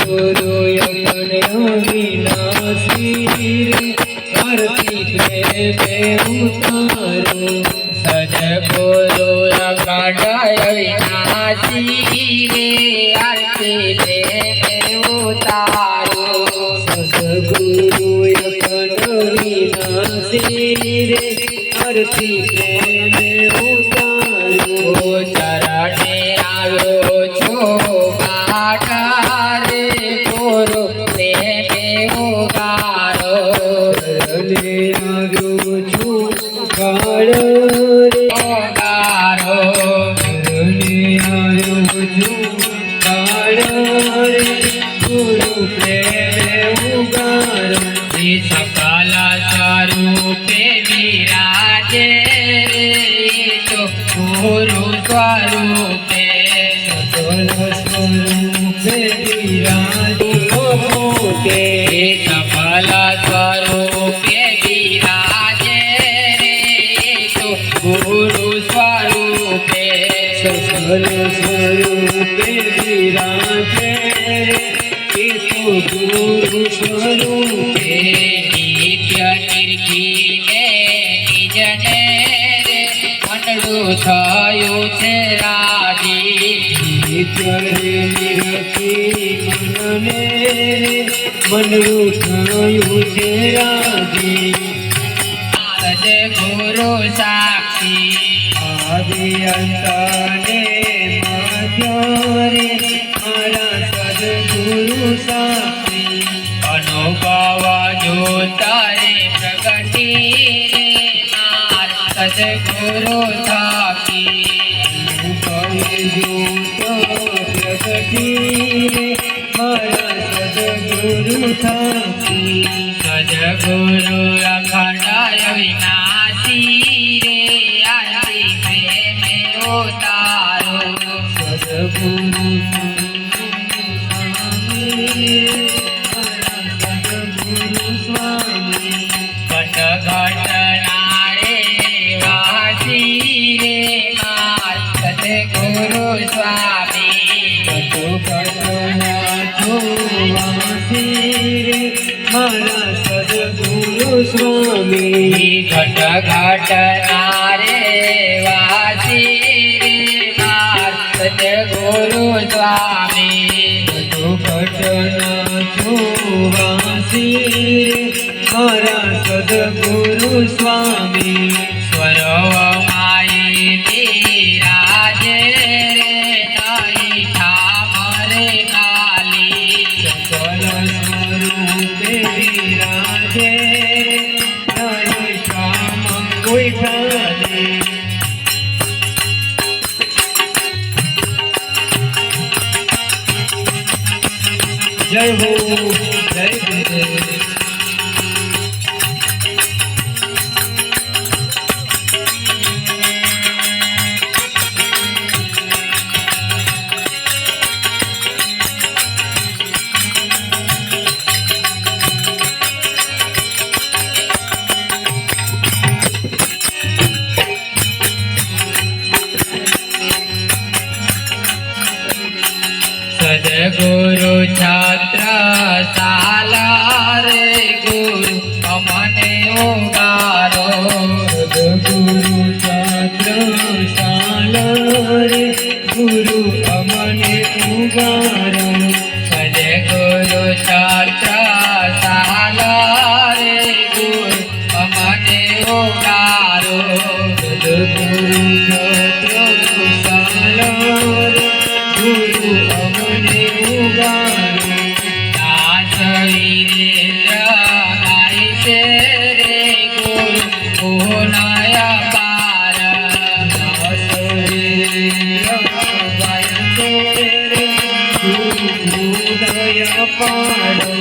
सद्गुरु Yemen अविनाशी रे आरती प्रेम उतारो सद्गुरु अखंड अविनाशी रे आरती प्रेम उतारो सद्गुरु यमन अविनाशी रे आरती प्रेम उतारो चरणे આવ્યો છો માતા રે ગુરુ પ્રેમે ઉગારો ચરણે આવ્યો છું કાળો રે ઉગારો ચરણે આવ્યો છું કાળો રે ગુરુ પ્રેમે ઉગારો सकल स्वरूपे विराजे रे तो गुरु स्वरूपे सकल स्वरूपे विराजो मोटे सकल स्वरूपे विराजे रे तो गुरु स्वरूपे सकल स्वरूपे विराजे रे तो गुरु स्वरूपे नित्य निर्गुणे निजने रे मंडळू थयो छे राजी नित्य निरखी मनने मंडळू थयो छे राजी सद्गुरु साक्षी आदि अंतने मध्य रे मारा सद्गुरु साक्षी अनुभव जो तारे प्रगति रे मार सद्गुरु साक्षी प्रगति मारा सद्गुरु साक्षी सद्गुरु अखंड अविनाशी रे आरती प्रेम उतारो सद्गुरु स्वामी घट घट नारे वासी रे मार सद्गुरु स्वामी मारा सद्गुरु स्वामी घट घट नारे वासी रे मार सद्गुरु स्वामी वासी मारा सद्गुरु स्वामी स्वरव माई विराजे रे नाई ठामरे काली सकल स्वरूपे विराजे नाई श्याम कोई ठाले जय हो जय गुरुदेव सद्गुरु छात्र साला रे गुरु अमने उगारो सद्गुरु छात्र शाला रे गुरु अमने उगारो सद्गुरु छात्र साला रे गुरु अमने उगारो सद्गुरु छात्र शाला रे गुरु अमने उगारो दास वीरेंद्र गायते रे गुरु गुणय पार दास वीरेंद्र गायते रे गुरु दया पार